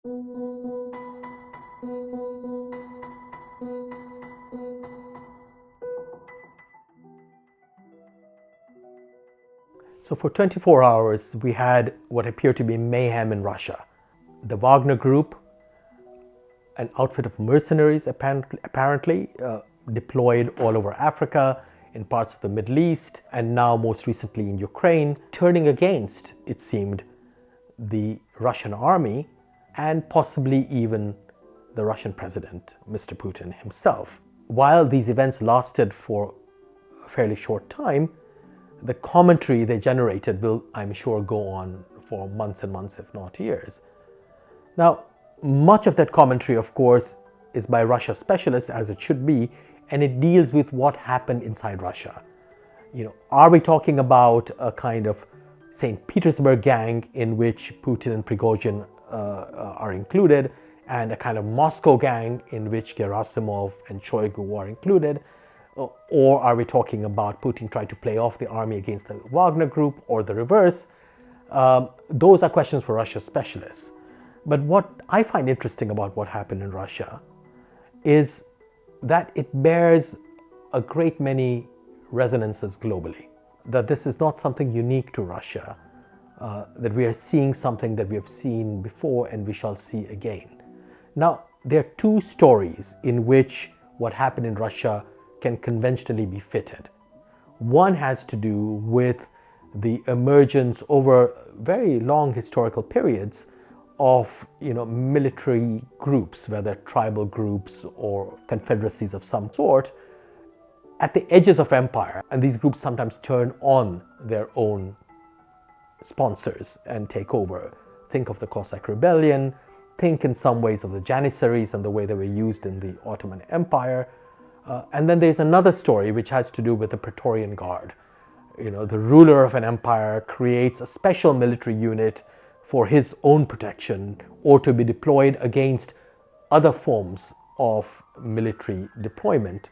So for 24 hours, we had what appeared to be mayhem in Russia. The Wagner Group, an outfit of mercenaries apparently deployed all over Africa, in parts of the Middle East, and now most recently in Ukraine, turning against, it seemed, the Russian army and possibly even the Russian president, Mr. Putin himself. While these events lasted for a fairly short time, the commentary they generated will, I'm sure, go on for months and months, if not years. Now, much of that commentary, of course, is by Russia specialists, as it should be, and it deals with what happened inside Russia. Are we talking about a kind of St. Petersburg gang in which Putin and Prigozhin are included, and a kind of Moscow gang in which Gerasimov and Shoigu are included? Or are we talking about Putin trying to play off the army against the Wagner Group, or the reverse? Those are questions for Russia specialists. But what I find interesting about what happened in Russia is that it bears a great many resonances globally. That this is not something unique to Russia, that we are seeing something that we have seen before and we shall see again. Now, there are two stories in which what happened in Russia can conventionally be fitted. One has to do with the emergence over very long historical periods of military groups, whether tribal groups or confederacies of some sort, at the edges of empire. And these groups sometimes turn on their own sponsors and take over. Think of the Cossack Rebellion, think in some ways of the Janissaries and the way they were used in the Ottoman Empire. And then there's another story which has to do with the Praetorian Guard. The ruler of an empire creates a special military unit for his own protection, or to be deployed against other forms of military deployment,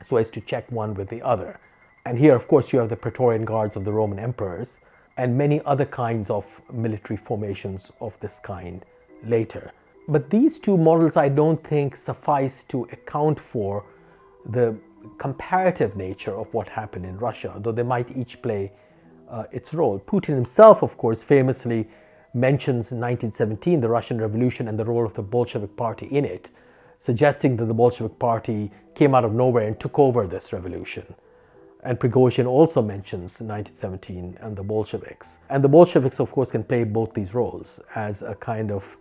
so as to check one with the other. And here, of course, you have the Praetorian Guards of the Roman emperors and many other kinds of military formations of this kind later. But these two models, I don't think, suffice to account for the comparative nature of what happened in Russia, though they might each play its role. Putin himself, of course, famously mentions in 1917 the Russian Revolution and the role of the Bolshevik Party in it, suggesting that the Bolshevik Party came out of nowhere and took over this revolution. And Prigozhin also mentions 1917 and the Bolsheviks. And the Bolsheviks, of course, can play both these roles as a kind of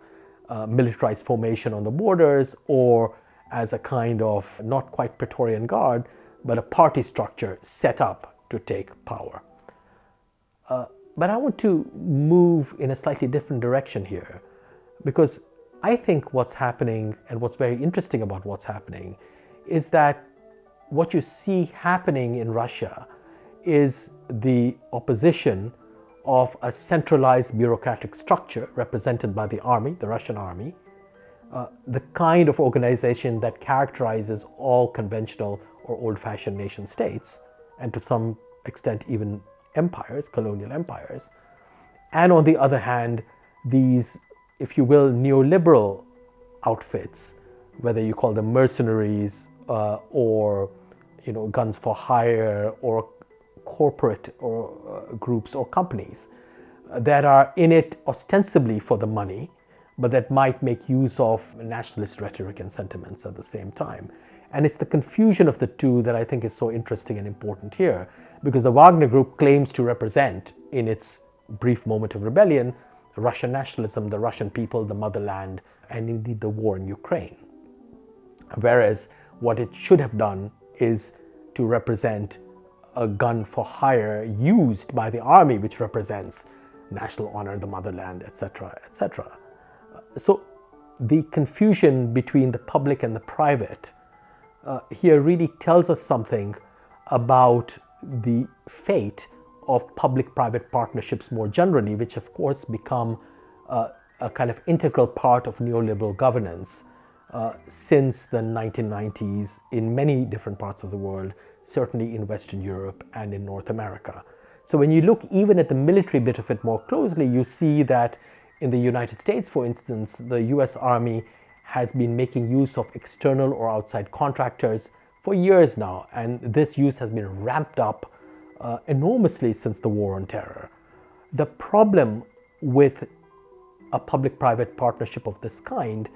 militarized formation on the borders, or as a kind of not quite Praetorian Guard, but a party structure set up to take power. But I want to move in a slightly different direction here, because I think what's happening and what's very interesting about what's happening is that what you see happening in Russia is the opposition of a centralized bureaucratic structure represented by the army, the Russian army, the kind of organization that characterizes all conventional or old-fashioned nation states, and to some extent even empires, colonial empires. And on the other hand, these, if you will, neoliberal outfits, whether you call them mercenaries or guns for hire, or corporate or groups or companies that are in it ostensibly for the money, but that might make use of nationalist rhetoric and sentiments at the same time. And it's the confusion of the two that I think is so interesting and important here, because the Wagner Group claims to represent, in its brief moment of rebellion, Russian nationalism, the Russian people, the motherland, and indeed the war in Ukraine. Whereas what it should have done is to represent a gun for hire used by the army, which represents national honor, the motherland, etc., etc. So the confusion between the public and the private here really tells us something about the fate of public-private partnerships more generally, which of course become a kind of integral part of neoliberal governance since the 1990s in many different parts of the world, certainly in Western Europe and in North America. So when you look even at the military bit of it more closely, you see that In the United States, for instance, the US Army has been making use of external or outside contractors for years now, and this use has been ramped up enormously since the War on Terror. The problem with a public-private partnership of this kind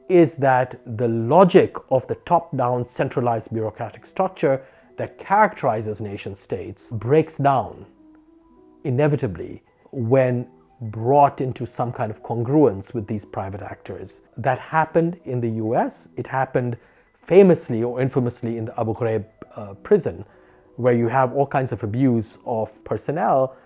is that the logic of the top-down centralized bureaucratic structure that characterizes nation states breaks down inevitably when brought into some kind of congruence with these private actors. That happened in the US. It happened famously or infamously in the Abu Ghraib prison, where you have all kinds of abuse of personnel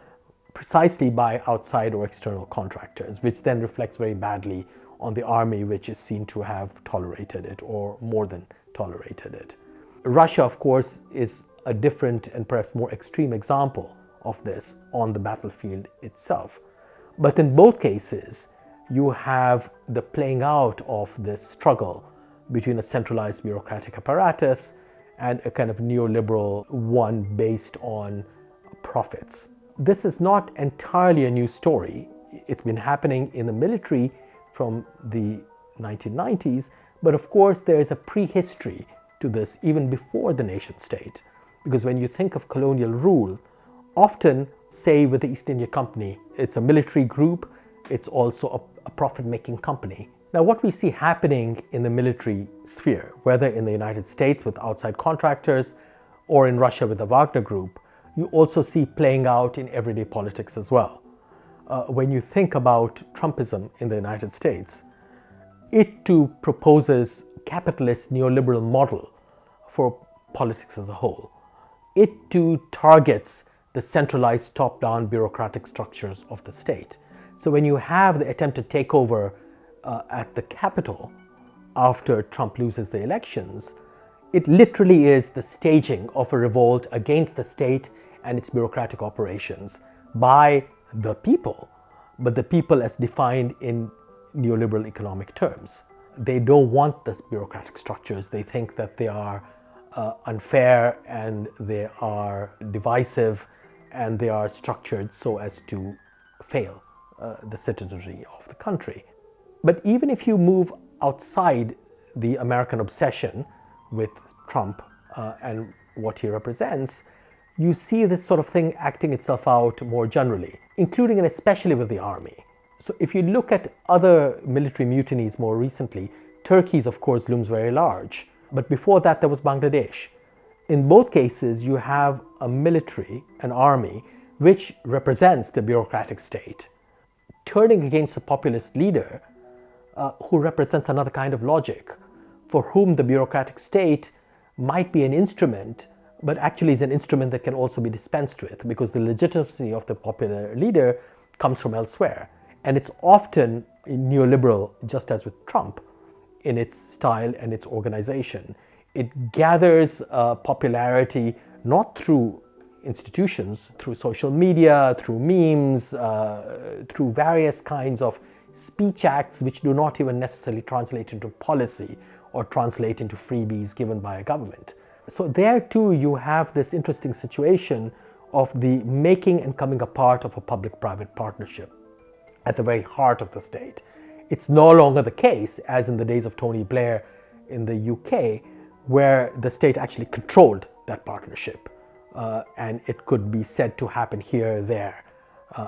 precisely by outside or external contractors, which then reflects very badly on the army, which is seen to have tolerated it or more than tolerated it. Russia, of course, is a different and perhaps more extreme example of this on the battlefield itself. But in both cases, you have the playing out of this struggle between a centralized bureaucratic apparatus and a kind of neoliberal one based on profits. This is not entirely a new story. It's been happening in the military from the 1990s, but of course there is a prehistory to this even before the nation state. Because when you think of colonial rule, often, say with the East India Company, it's a military group, it's also a profit-making company. Now what we see happening in the military sphere, whether in the United States with outside contractors or in Russia with the Wagner Group, you also see playing out in everyday politics as well. When you think about Trumpism in the United States, it too proposes capitalist neoliberal model for politics as a whole. It too targets the centralized top-down bureaucratic structures of the state. So when you have the attempted takeover at the Capitol after Trump loses the elections, it literally is the staging of a revolt against the state and its bureaucratic operations by the people, but the people as defined in neoliberal economic terms. They don't want the bureaucratic structures. They think that they are unfair and they are divisive and they are structured so as to fail the citizenry of the country. But even if you move outside the American obsession with Trump and what he represents, you see this sort of thing acting itself out more generally, including and especially with the army. So if you look at other military mutinies more recently, Turkey's of course looms very large, but before that there was Bangladesh. In both cases you have a military, an army, which represents the bureaucratic state, turning against a populist leader who represents another kind of logic, for whom the bureaucratic state might be an instrument, but actually is an instrument that can also be dispensed with, because the legitimacy of the popular leader comes from elsewhere. And it's often neoliberal, just as with Trump, in its style and its organization. It gathers popularity not through institutions, through social media, through memes, through various kinds of speech acts which do not even necessarily translate into policy or translate into freebies given by a government. So there too you have this interesting situation of the making and coming apart of a public-private partnership at the very heart of the state. It's no longer the case, as in the days of Tony Blair in the UK, where the state actually controlled that partnership and it could be said to happen here, there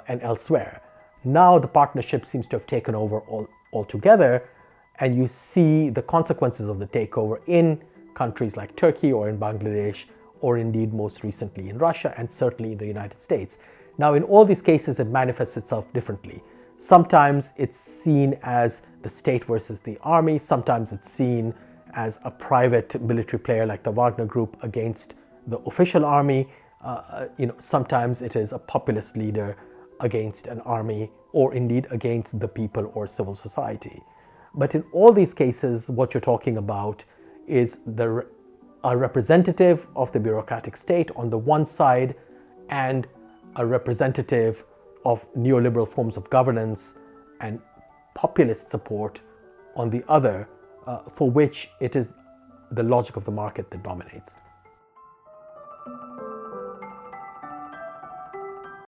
and elsewhere. Now the partnership seems to have taken over altogether, and you see the consequences of the takeover in countries like Turkey or in Bangladesh, or indeed most recently in Russia and certainly in the United States. Now in all these cases it manifests itself differently. Sometimes it's seen as the state versus the army, sometimes it's seen as a private military player like the Wagner Group against the official army. Sometimes it is a populist leader against an army, or indeed against the people or civil society. But in all these cases, what you're talking about is a representative of the bureaucratic state on the one side and a representative of neoliberal forms of governance and populist support on the other, for which it is the logic of the market that dominates.